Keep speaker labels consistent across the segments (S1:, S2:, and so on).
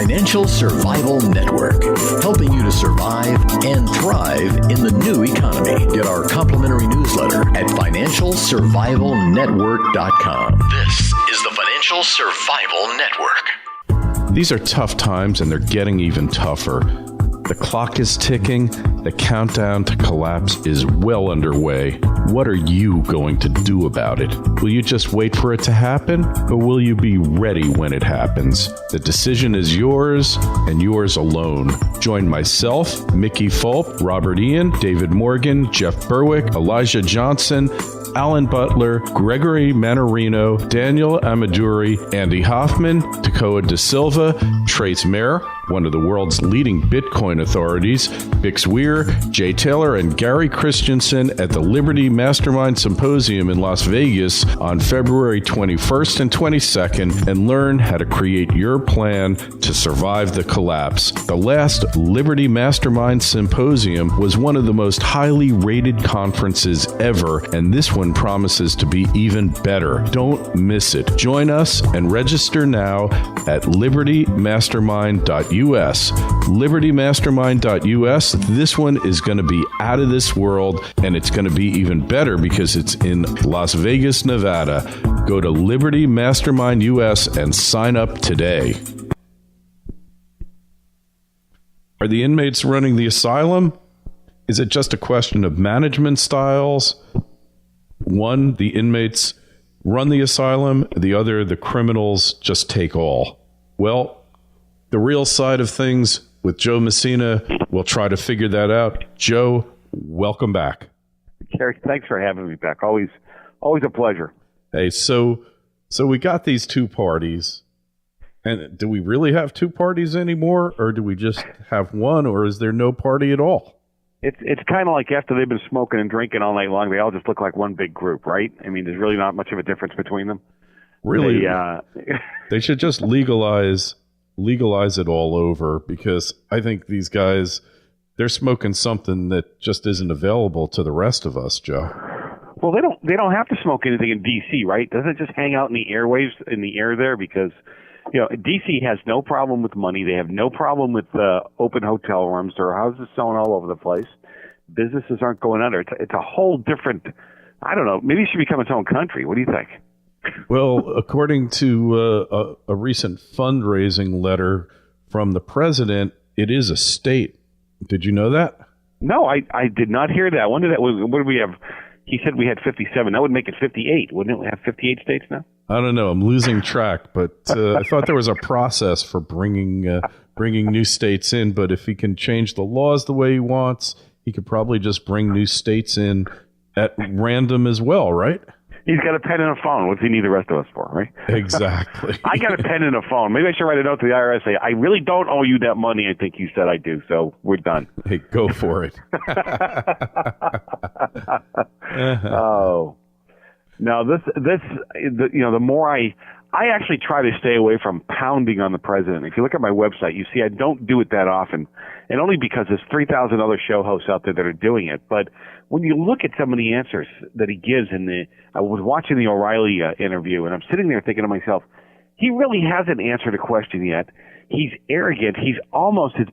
S1: Financial Survival Network, helping you to survive and thrive in the new economy. Get our complimentary newsletter at financialsurvivalnetwork.com. This is the Financial Survival Network.
S2: These are tough times, and they're getting even tougher. The clock is ticking. The countdown to collapse is well underway. What are you going to do about it? Will you just wait for it to happen, or will you be ready when it happens? The decision is yours, and yours alone. Join myself, Mickey Fulp, Robert Ian, David Morgan, Jeff Berwick, Elijah Johnson, Alan Butler, Gregory Manarino, Daniel Amaduri, Andy Hoffman, Tekoa Da Silva, Trace Mayer, one of the world's leading Bitcoin authorities, Bix Weir, Jay Taylor, and Gary Christensen at the Liberty Mastermind Symposium in Las Vegas on February 21st and 22nd, and learn how to create your plan to survive the collapse. The last Liberty Mastermind Symposium was one of the most highly rated conferences ever, and this one promises to be even better. Don't miss it. Join us and register now at libertymastermind.us. libertymastermind.us. This one is going to be out of this world, and it's going to be even better because it's in Las Vegas, Nevada. Go to Liberty Mastermind US and sign up today. Are the inmates running the asylum? Is it just a question of management styles? One, the inmates run the asylum. The other, the criminals just take all. Well, the real side of things with Joe Messina, we'll try to figure that out. Joe, welcome back.
S3: Kerry, thanks for having me back. Always a pleasure.
S2: Hey, so we got these two parties. And do we really have two parties anymore, or do we just have one, or is there no party at all?
S3: It's kind of like after they've been smoking and drinking all night long, they all just look like one big group, right? I mean, there's really not much of a difference between them.
S2: Really, they should just legalize it all over, because I think these guys, they're smoking something that just isn't available to the rest of us, Joe.
S3: Well, they don't have to smoke anything in D.C., right? Doesn't it just hang out in the airwaves, in the air there? Because, D.C. has no problem with money. They have no problem with open hotel rooms. There are houses selling all over the place. Businesses aren't going under. It's a whole different, I don't know, maybe it should become its own country. What do you think?
S2: Well, according to a recent fundraising letter from the president, it is a state. Did you know that?
S3: No, I did not hear that. What did we have? He said we had 57. That would make it 58. Wouldn't it have 58 states now?
S2: I don't know. I'm losing track, but I thought there was a process for bringing new states in. But if he can change the laws the way he wants, he could probably just bring new states in at random as well, right?
S3: He's got a pen and a phone. What's he need the rest of us for, right?
S2: Exactly.
S3: I got a pen and a phone. Maybe I should write a note to the IRS. Say, I really don't owe you that money. I think you said I do. So we're done.
S2: Hey, go for it.
S3: Oh, no. The more I actually try to stay away from pounding on the president. If you look at my website, you see I don't do it that often, and only because there's 3,000 other show hosts out there that are doing it. But when you look at some of the answers that he gives I was watching the O'Reilly interview, and I'm sitting there thinking to myself, he really hasn't answered a question yet. He's arrogant. His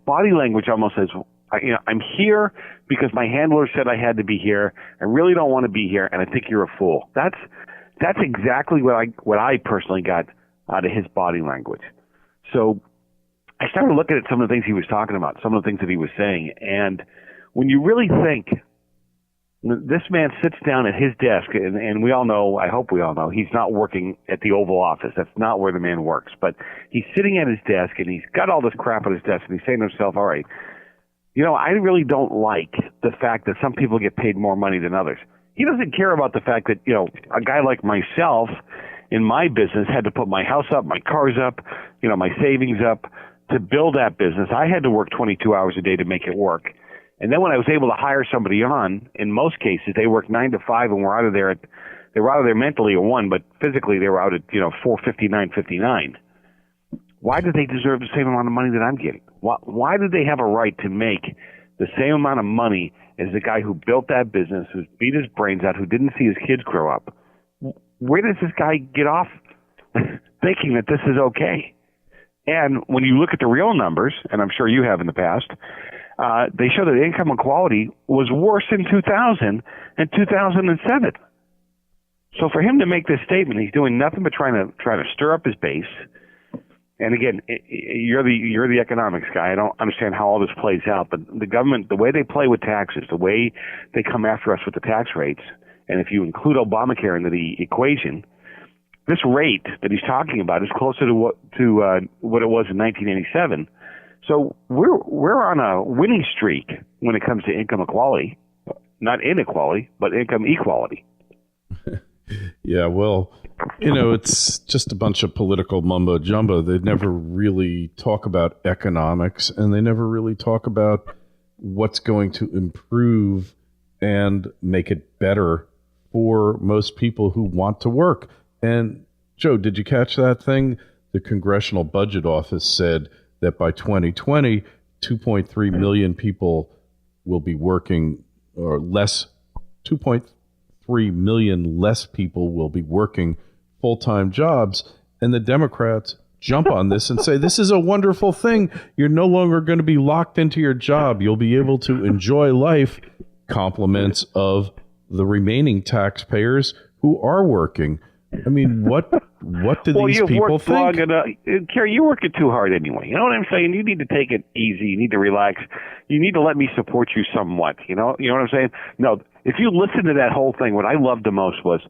S3: body language almost says, I'm here because my handler said I had to be here. I really don't want to be here, and I think you're a fool. That's exactly what I personally got out of his body language. So I started looking at some of the things he was talking about, some of the things that he was saying, and when you really think, this man sits down at his desk, and we all know, I hope we all know, he's not working at the Oval Office. That's not where the man works. But he's sitting at his desk, and he's got all this crap on his desk, and he's saying to himself, all right, I really don't like the fact that some people get paid more money than others. He doesn't care about the fact that, a guy like myself in my business had to put my house up, my cars up, my savings up to build that business. I had to work 22 hours a day to make it work. And then when I was able to hire somebody on, in most cases, they worked 9 to 5 and were out of there they were out of there mentally at 1, but physically they were out at, 4:59, 59. Why do they deserve the same amount of money that I'm getting? Why do they have a right to make the same amount of money as the guy who built that business, who's beat his brains out, who didn't see his kids grow up? Where does this guy get off thinking that this is okay? And when you look at the real numbers, and I'm sure you have in the past, they show that income equality was worse in 2000 and 2007. So for him to make this statement, he's doing nothing but trying to stir up his base. And again, you're the economics guy. I don't understand how all this plays out, but the government, the way they play with taxes, the way they come after us with the tax rates, and if you include Obamacare into the equation, this rate that he's talking about is closer to what it was in 1987. So we're on a winning streak when it comes to income equality, not inequality, but income equality.
S2: Yeah, well, it's just a bunch of political mumbo jumbo. They never really talk about economics, and they never really talk about what's going to improve and make it better for most people who want to work. And Joe, did you catch that thing? The Congressional Budget Office said that by 2020, 2.3 million people will be working, or less, 2.3 million less people will be working full-time jobs. And the Democrats jump on this and say, this is a wonderful thing. You're no longer going to be locked into your job. You'll be able to enjoy life. Compliments of the remaining taxpayers who are working. I mean, what do these people think?
S3: Kerry, you're working too hard anyway. You know what I'm saying? You need to take it easy. You need to relax. You need to let me support you somewhat. You know what I'm saying? No, if you listen to that whole thing, what I loved the most was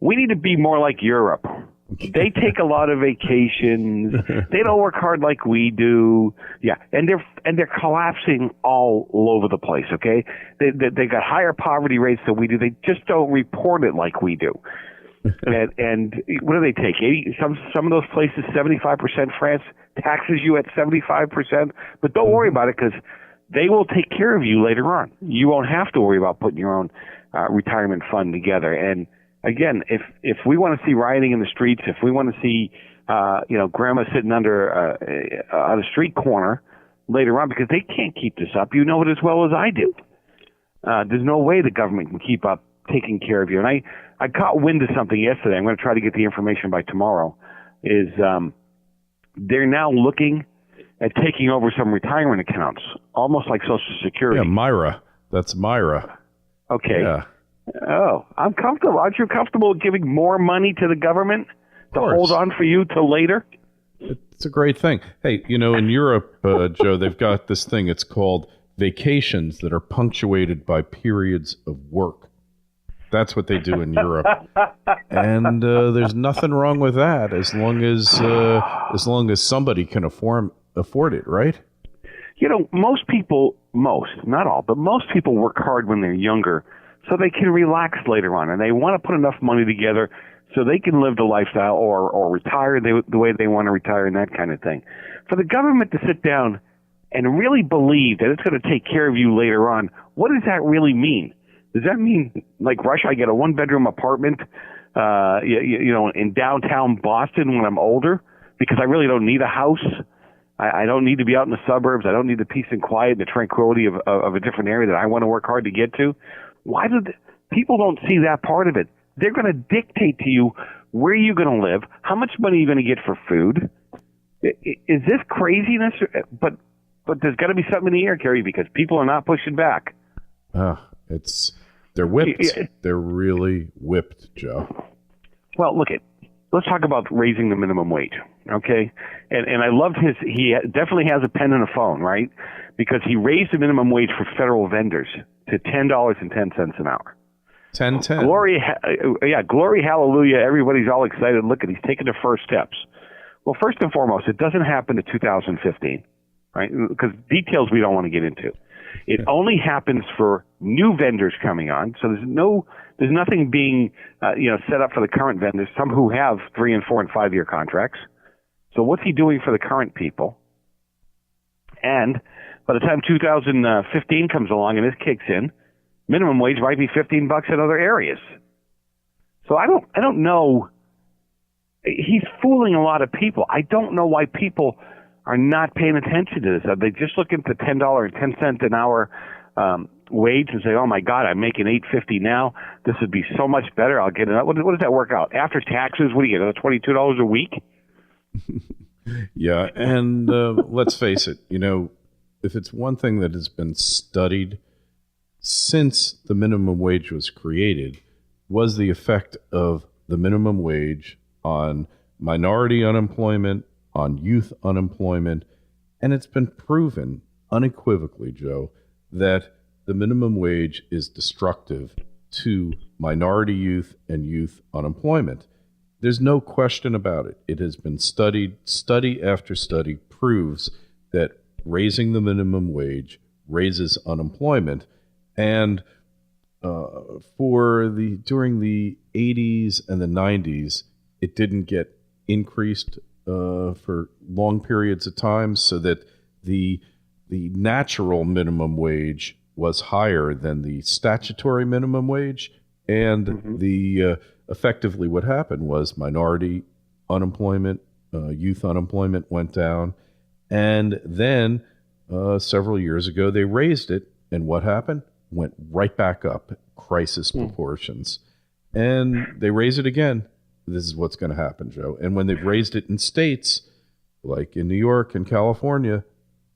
S3: we need to be more like Europe. They take a lot of vacations. They don't work hard like we do. Yeah, and they're collapsing all over the place. Okay, they got higher poverty rates than we do. They just don't report it like we do. and what do they take? 80, some of those places, 75%. France taxes you at 75%. But don't worry about it, because they will take care of you later on. You won't have to worry about putting your own retirement fund together. And again, if we want to see rioting in the streets, if we want to see grandma sitting under on a street corner later on, because they can't keep this up. You know it as well as I do. There's no way the government can keep up taking care of you. And I caught wind of something yesterday. I'm going to try to get the information by tomorrow. Is they're now looking at taking over some retirement accounts, almost like Social Security.
S2: Yeah, Myra. That's Myra.
S3: Okay.
S2: Yeah.
S3: Oh, I'm comfortable. Aren't you comfortable giving more money to the government to hold on for you till later?
S2: It's a great thing. Hey, in Europe, Joe, they've got this thing. It's called vacations that are punctuated by periods of work. That's what they do in Europe, and there's nothing wrong with that as long as somebody can afford it, right?
S3: Most people, not all, but most people work hard when they're younger, so they can relax later on, and they want to put enough money together so they can live the lifestyle or retire the way they want to retire and that kind of thing. For the government to sit down and really believe that it's going to take care of you later on, what does that really mean? Does that mean, like Russia, I get a one-bedroom apartment, in downtown Boston when I'm older because I really don't need a house? I don't need to be out in the suburbs. I don't need the peace and quiet and the tranquility of a different area that I want to work hard to get to. Why do people don't see that part of it? They're going to dictate to you where you're going to live, how much money you're going to get for food. Is this craziness? But there's got to be something in the air, Kerry, because people are not pushing back.
S2: They're whipped. They're really whipped, Joe.
S3: Well, let's talk about raising the minimum wage, okay? And I loved he definitely has a pen and a phone, right? Because he raised the minimum wage for federal vendors to $10.10 an hour.
S2: 10.10.
S3: Glory, hallelujah. Everybody's all excited. Look, he's taking the first steps. Well, first and foremost, it doesn't happen in 2015, right? Because details we don't want to get into. It only happens for new vendors coming on. So there's nothing being, set up for the current vendors, some who have 3 and 4 and 5 year contracts. So what's he doing for the current people? And by the time 2015 comes along and this kicks in, minimum wage might be $15 in other areas. So I don't know. He's fooling a lot of people. I don't know why people are not paying attention to this. Are they just looking at the $10.10 an hour wage and say, "Oh my God, I'm making $8.50 now. This would be so much better. I'll get it." What does that work out after taxes? What do you get? $22 a week?
S2: Yeah, and let's face it, if it's one thing that has been studied since the minimum wage was created, was the effect of the minimum wage on minority unemployment, on youth unemployment, and it's been proven unequivocally, Joe, that the minimum wage is destructive to minority youth and youth unemployment. There's no question about it. It has been studied. Study after study proves that raising the minimum wage raises unemployment. And during the 80s and the 90s, it didn't get increased for long periods of time, so that the natural minimum wage was higher than the statutory minimum wage, and effectively what happened was minority unemployment, youth unemployment went down, and then several years ago they raised it, and what happened? Went right back up, crisis proportions, and they raise it again. This is what's going to happen, Joe. And when they've raised it in states like in New York and California,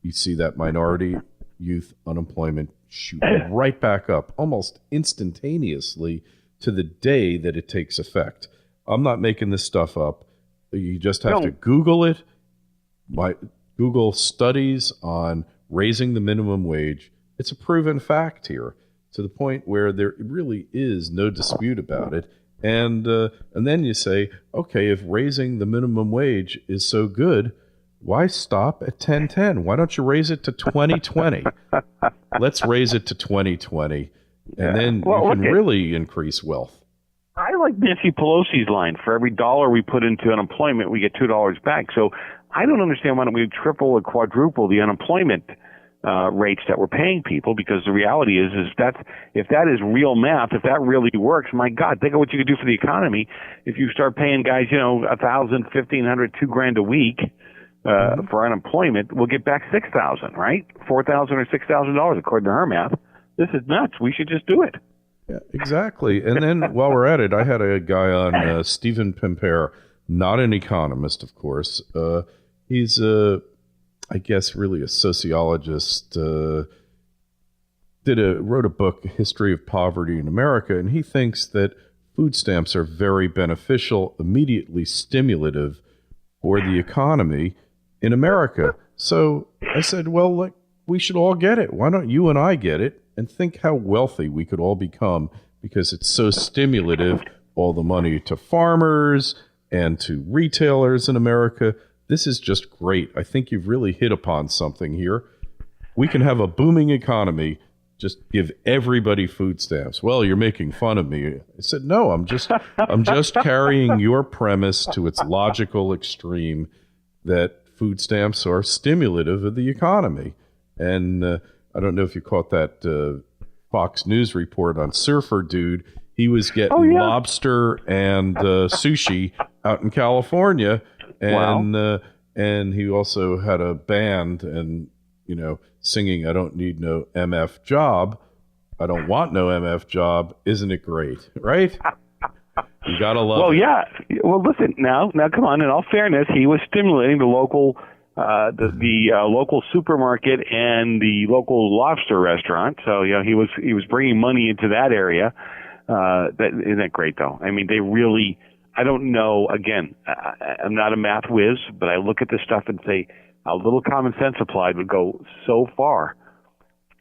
S2: you see that minority youth unemployment shoot right back up almost instantaneously to the day that it takes effect. I'm not making this stuff up. You just have to Google it. Google studies on raising the minimum wage. It's a proven fact here, to the point where there really is no dispute about it. And then you say, okay, if raising the minimum wage is so good, why stop at 1010? Why don't you raise it to 2020? Let's raise it to 2020, and then you can really increase wealth.
S3: I like Nancy Pelosi's line: for every dollar we put into unemployment, we get $2 back. So I don't understand why don't we triple or quadruple the unemployment rates that we're paying people, because the reality is that if that is real math, if that really works, my God, think of what you could do for the economy if you start paying guys, $1,000, $1,500, $2,000 a week for unemployment. We'll get back $6,000, right? $4,000 or $6,000 according to her math. This is nuts. We should just do it.
S2: Yeah, exactly. And then while we're at it, I had a guy on, Stephen Pimpere, not an economist, of course. He's I guess really a sociologist, wrote a book, History of Poverty in America, and he thinks that food stamps are very beneficial, immediately stimulative for the economy in America. So I said, well, we should all get it. Why don't you and I get it? And think how wealthy we could all become, because it's so stimulative, all the money to farmers and to retailers in America. This is just great. I think you've really hit upon something here. We can have a booming economy, just give everybody food stamps. Well, you're making fun of me. I said, no, I'm just carrying your premise to its logical extreme, that food stamps are stimulative of the economy. And I don't know if you caught that Fox News report on Surfer Dude. He was getting lobster and sushi out in California. And and he also had a band and, singing, I don't need no MF job. I don't want no MF job. Isn't it great? Right? You got to love it. Well, yeah.
S3: Well, listen, now come on. In all fairness, he was stimulating the local local supermarket and the local lobster restaurant. So, he was bringing money into that area. Isn't that great, though? I mean, they really... I don't know. Again, I'm not a math whiz, but I look at this stuff and say a little common sense applied would go so far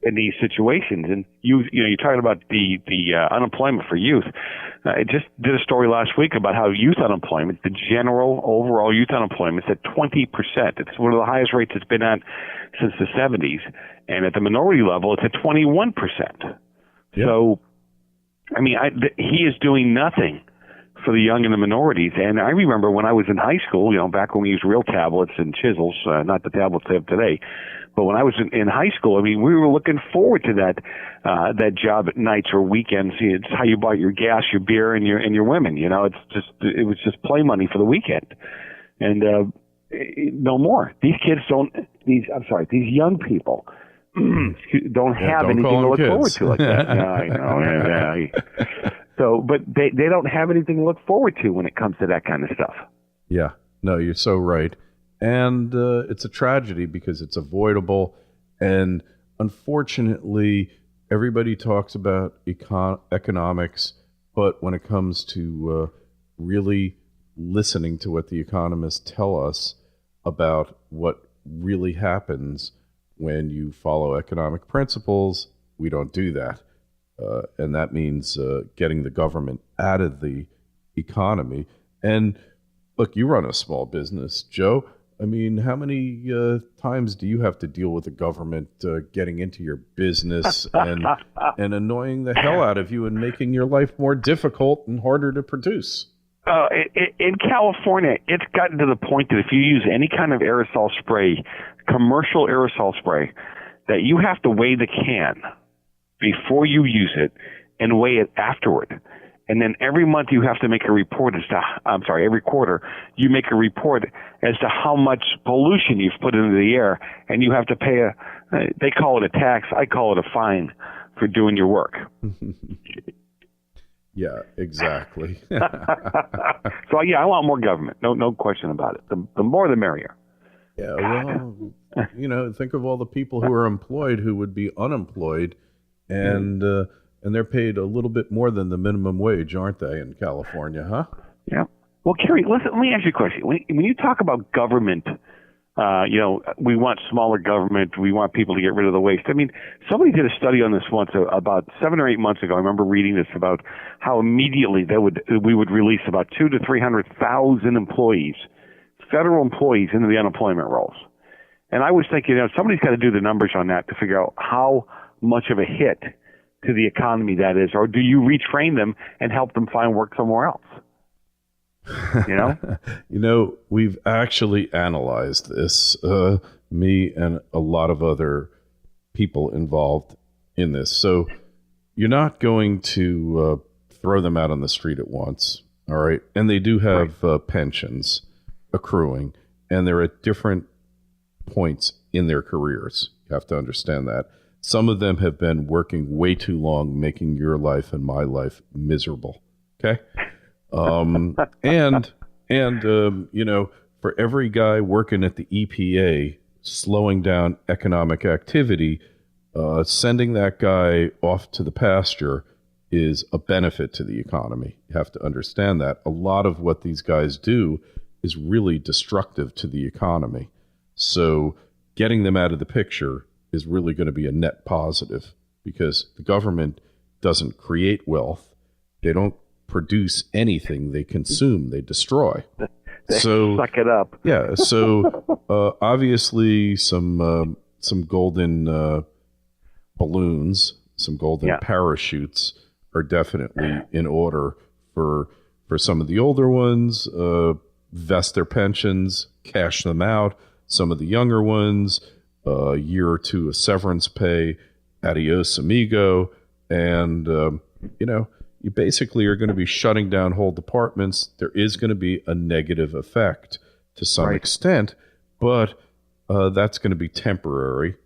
S3: in these situations. And you're talking about the unemployment for youth. I just did a story last week about how youth unemployment, the general overall youth unemployment, is at 20%. It's one of the highest rates it's been at since the 70s. And at the minority level, it's at 21%. Yeah. So, I mean, he is doing nothing for the young and the minorities. And I remember when I was in high school, back when we used real tablets and chisels, not the tablets they have today, but when I was in high school, I mean, we were looking forward to that job at nights or weekends. It's how you bought your gas, your beer, and your women. It was just play money for the weekend, and no more. These young people don't have anything to look forward to like that. Yeah, I know. Yeah. So, but they don't have anything to look forward to when it comes to that kind of stuff.
S2: Yeah, no, you're so right. And it's a tragedy because it's avoidable. And unfortunately, everybody talks about economics, but when it comes to really listening to what the economists tell us about what really happens when you follow economic principles, we don't do that. And that means getting the government out of the economy. And look, you run a small business, Joe. I mean, how many times do you have to deal with the government getting into your business and annoying the hell out of you and making your life more difficult and harder to produce?
S3: In California, it's gotten to the point that if you use any kind of aerosol spray, commercial aerosol spray, that you have to weigh the can before you use it and weigh it afterward. And then every month you have to make a report every quarter you make a report as to how much pollution you've put into the air, and you have to pay they call it a tax, I call it a fine for doing your work.
S2: Yeah, exactly.
S3: So yeah, I want more government. No question about it. The more the merrier.
S2: Yeah, well, think of all the people who are employed who would be unemployed, and they're paid a little bit more than the minimum wage, aren't they, in California, huh?
S3: Yeah. Well, Kerry, listen, let me ask you a question. When you talk about government, we want smaller government. We want people to get rid of the waste. I mean, somebody did a study on this once about 7 or 8 months ago. I remember reading this about how immediately we would release about 200,000 to 300,000 employees, federal employees, into the unemployment rolls. And I was thinking, somebody's got to do the numbers on that to figure out how much of a hit to the economy that is, or do you retrain them and help them find work somewhere else?
S2: We've actually analyzed this, me and a lot of other people involved in this. So you're not going to throw them out on the street at once, all right? And they do have pensions accruing, and they're at different points in their careers. You have to understand that. Some of them have been working way too long, making your life and my life miserable. Okay. For every guy working at the EPA, slowing down economic activity, sending that guy off to the pasture is a benefit to the economy. You have to understand that. A lot of what these guys do is really destructive to the economy. So getting them out of the picture is really going to be a net positive, because the government doesn't create wealth. They don't produce anything. They consume. They destroy. So
S3: suck it up.
S2: Yeah. So obviously some golden balloons, some golden parachutes are definitely in order for some of the older ones. Vest their pensions, cash them out. Some of the younger ones, a year or two of severance pay, adios amigo, and you basically are going to be shutting down whole departments. There is going to be a negative effect to some extent, but that's going to be temporary,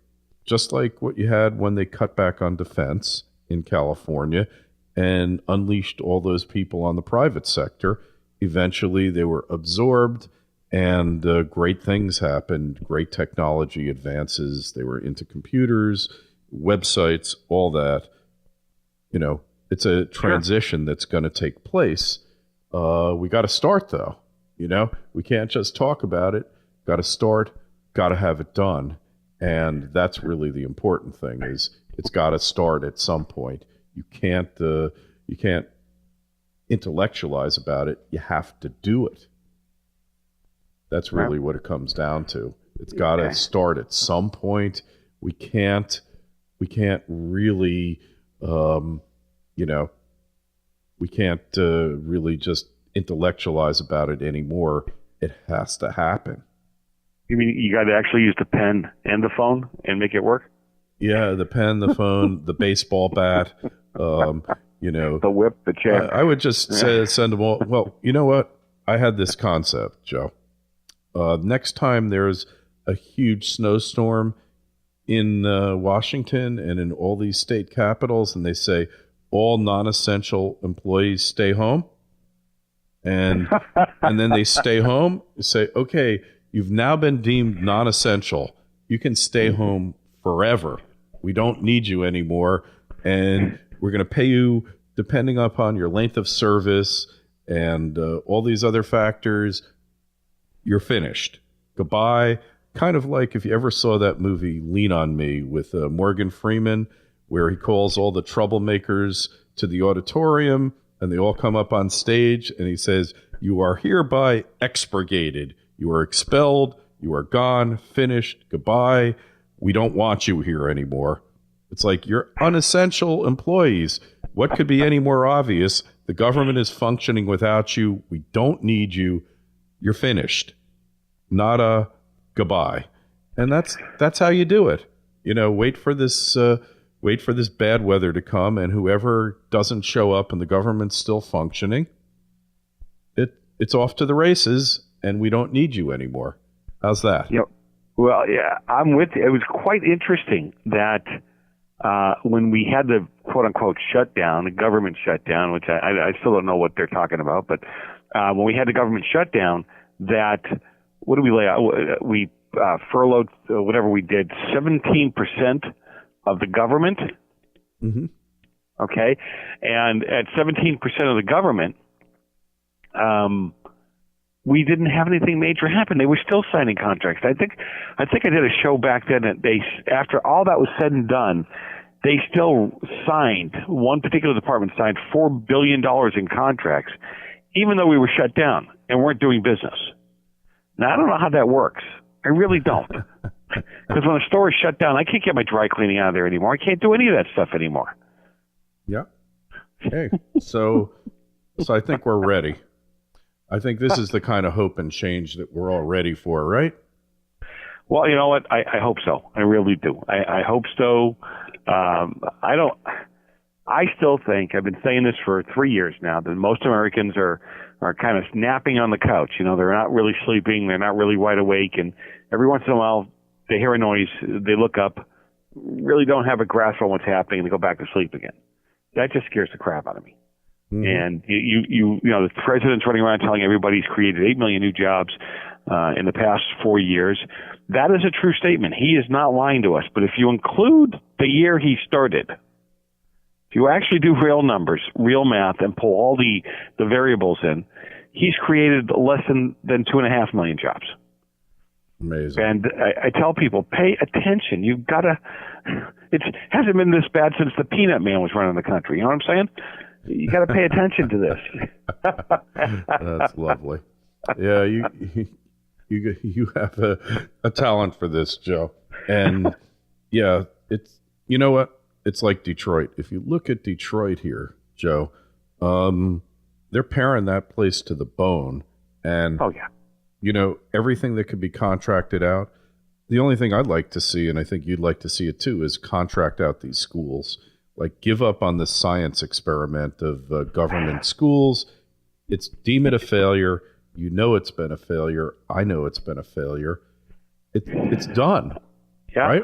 S2: just like what you had when they cut back on defense in California and unleashed all those people on the private sector. Eventually, they were absorbed, and great things happened, great technology advances. They were into computers, websites, all that. It's a transition that's going to take place. We got to start, though. We can't just talk about it. Got to start, got to have it done. And that's really the important thing, is it's got to start at some point. You can't intellectualize about it. You have to do it. That's really what it comes down to. It's got to start at some point. We can't really, we can't really just intellectualize about it anymore. It has to happen.
S3: You mean you got to actually use the pen and the phone and make it work?
S2: Yeah, the pen, the phone, the baseball bat, the
S3: whip, the chair.
S2: I would just send them all. Well, you know what? I had this concept, Joe. Next time there's a huge snowstorm in Washington and in all these state capitals, and they say all non-essential employees stay home, and then they stay home, you say, okay, You've now been deemed non-essential. You can stay home forever. We don't need you anymore. And we're going to pay you depending upon your length of service and all these other factors. You're finished. Goodbye. Kind of like if you ever saw that movie Lean on Me with Morgan Freeman, where he calls all the troublemakers to the auditorium and they all come up on stage and he says, "You are hereby expurgated. You are expelled. You are gone, finished, goodbye. We don't want you here anymore." It's like you're unessential employees. What could be any more obvious? The government is functioning without you. We don't need you. You're finished. Not a goodbye. And that's how you do it. Wait for this bad weather to come, and whoever doesn't show up and the government's still functioning, it's off to the races, and we don't need you anymore. How's that?
S3: Yep. Well, yeah, I'm with you. It was quite interesting that when we had the quote-unquote shutdown, the government shutdown, which I still don't know what they're talking about, but when we had the government shutdown, that what did we lay out? We furloughed whatever we did, 17% of the government.
S2: Mm-hmm.
S3: Okay, and at 17% of the government, we didn't have anything major happen. They were still signing contracts. I think I did a show back then that after all that was said and done, they still signed, one particular department signed $4 billion in contracts, even though we were shut down and weren't doing business. Now, I don't know how that works. I really don't. Because when a store is shut down, I can't get my dry cleaning out of there anymore. I can't do any of that stuff anymore.
S2: Yeah. Okay. So I think we're ready. I think this is the kind of hope and change that we're all ready for, right?
S3: Well, you know what? I hope so. I really do. I hope so. I still think, I've been saying this for 3 years now, that most Americans are kind of napping on the couch. They're not really sleeping. They're not really wide awake. And every once in a while, they hear a noise. They look up, really don't have a grasp on what's happening, and they go back to sleep again. That just scares the crap out of me. Mm-hmm. And the president's running around telling everybody he's created 8 million new jobs in the past 4 years. That is a true statement. He is not lying to us. But if you include the year he started, if you actually do real numbers, real math, and pull all the variables in, he's created less than 2.5 million jobs.
S2: Amazing.
S3: And I tell people, pay attention. You've got to. It hasn't been this bad since the Peanut Man was running the country. You know what I'm saying? You got to pay attention to this.
S2: That's lovely. Yeah, you have a talent for this, Joe. And yeah, it's, you know what? It's like Detroit. If you look at Detroit here, Joe, they're paring that place to the bone. And
S3: oh yeah,
S2: everything that could be contracted out. The only thing I'd like to see, and I think you'd like to see it too, is contract out these schools. Like, give up on the science experiment of government schools. Deem it a failure. It's been a failure. I know it's been a failure. It's done.
S3: Yeah.
S2: Right?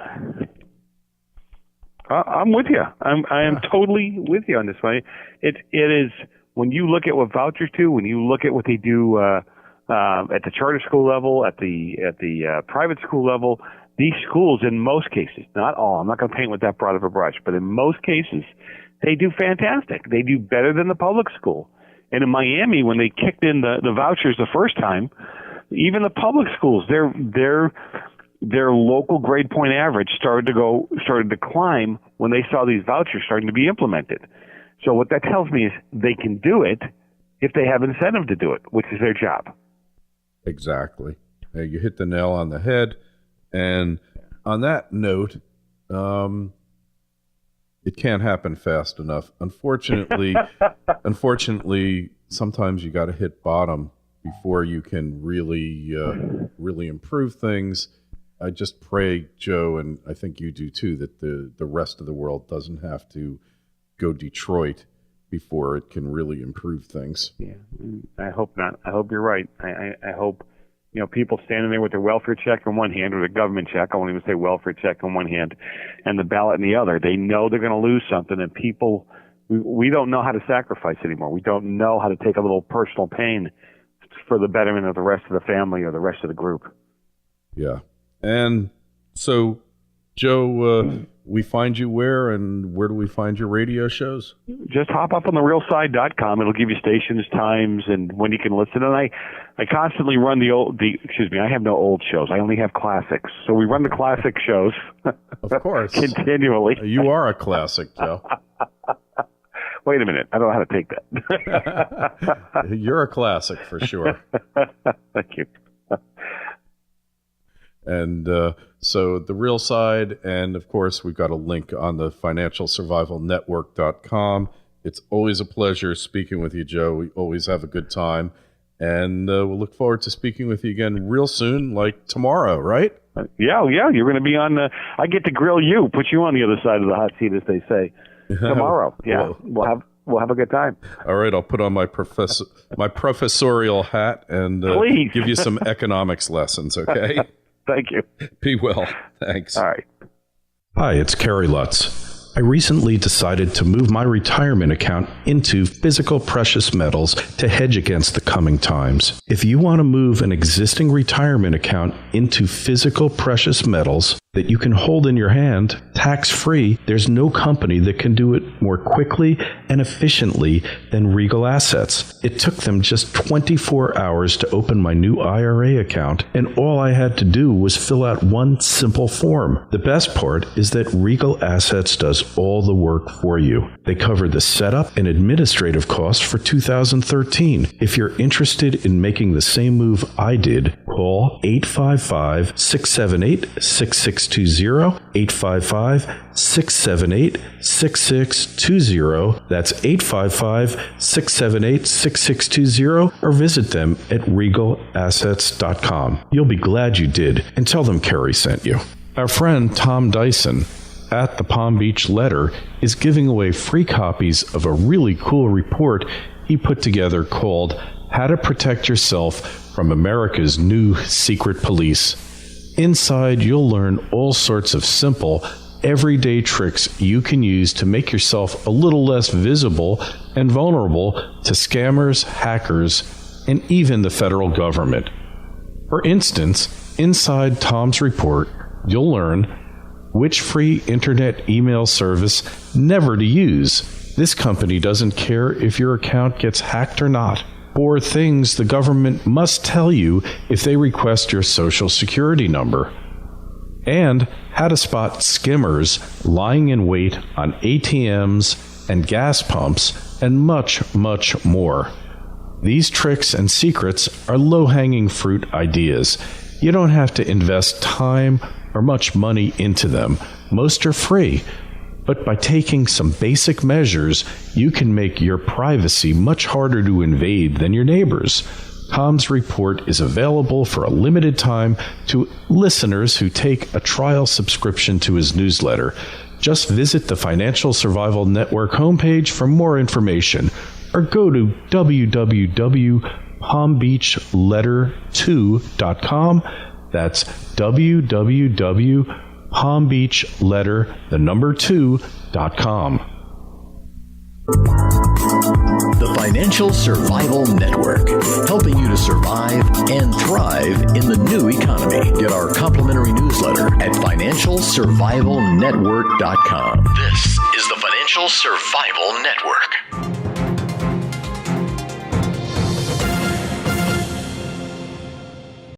S3: I'm with you. I am totally with you on this one. It is, when you look at what vouchers do, when you look at what they do at the charter school level, at the private school level, these schools, in most cases, not all, I'm not going to paint with that broad of a brush, but in most cases, they do fantastic. They do better than the public school. And in Miami, when they kicked in the vouchers the first time, even the public schools, their local grade point average started to climb when they saw these vouchers starting to be implemented. So what that tells me is they can do it if they have incentive to do it, which is their job.
S2: Exactly. You hit the nail on the head. And on that note, it can't happen fast enough. Unfortunately, sometimes you got to hit bottom before you can really improve things. I just pray, Joe, and I think you do too, that the rest of the world doesn't have to go Detroit before it can really improve things.
S3: Yeah, I hope not. I hope you're right. I hope, people standing there with their welfare check in one hand, or the government check, I won't even say welfare check in one hand, and the ballot in the other. They know they're going to lose something, and people, we don't know how to sacrifice anymore. We don't know how to take a little personal pain for the betterment of the rest of the family or the rest of the group.
S2: Yeah. And so, Joe, we find you where, and where do we find your radio shows?
S3: Just hop up on therealside.com. It'll give you stations, times, and when you can listen. And I constantly run I have no old shows. I only have classics. So we run the classic shows.
S2: Of course.
S3: Continually.
S2: You are a classic, Joe.
S3: Wait a minute. I don't know how to take that.
S2: You're a classic for sure.
S3: Thank you.
S2: And so the real side, and of course, we've got a link on the financialsurvivalnetwork.com. It's always a pleasure speaking with you, Joe. We always have a good time. And we'll look forward to speaking with you again real soon, like tomorrow, right?
S3: Yeah. You're going to be on I get to grill you, put you on the other side of the hot seat, as they say, tomorrow. Yeah, we'll have a good time.
S2: All right, I'll put on my professorial hat and give you some economics lessons, okay?
S3: Thank you.
S2: Be well. Thanks.
S3: All right.
S2: Hi, it's Kerry Lutz. I recently decided to move my retirement account into physical precious metals to hedge against the coming times. If you want to move an existing retirement account into physical precious metals that you can hold in your hand, tax-free, there's no company that can do it more quickly and efficiently than Regal Assets. It took them just 24 hours to open my new IRA account, and all I had to do was fill out one simple form. The best part is that Regal Assets does all the work for you. They cover the setup and administrative costs for 2013. If you're interested in making the same move I did, call 855-678-6620, 855-678-6620. That's 855-678-6620, or visit them at regalassets.com. You'll be glad you did, and tell them Kerry sent you. Our friend Tom Dyson at the Palm Beach Letter is giving away free copies of a really cool report he put together called How to Protect Yourself from America's New Secret Police. Inside, you'll learn all sorts of simple, everyday tricks you can use to make yourself a little less visible and vulnerable to scammers, hackers, and even the federal government. For instance, inside Tom's report, you'll learn which free internet email service never to use. This company doesn't care if your account gets hacked or not. 4 things the government must tell you if they request your social security number. And how to spot skimmers lying in wait on ATMs and gas pumps, and much, much more. These tricks and secrets are low-hanging fruit ideas. You don't have to invest time or much money into them. Most are free. But by taking some basic measures, you can make your privacy much harder to invade than your neighbors. Tom's report is available for a limited time to listeners who take a trial subscription to his newsletter. Just visit the Financial Survival Network homepage for more information, or go to www.palmbeachletter2.com. That's www.palmbeachletter2.com.
S1: The Financial Survival Network, helping you to survive and thrive in the new economy. Get our complimentary newsletter at financialsurvivalnetwork.com. This is the Financial Survival Network.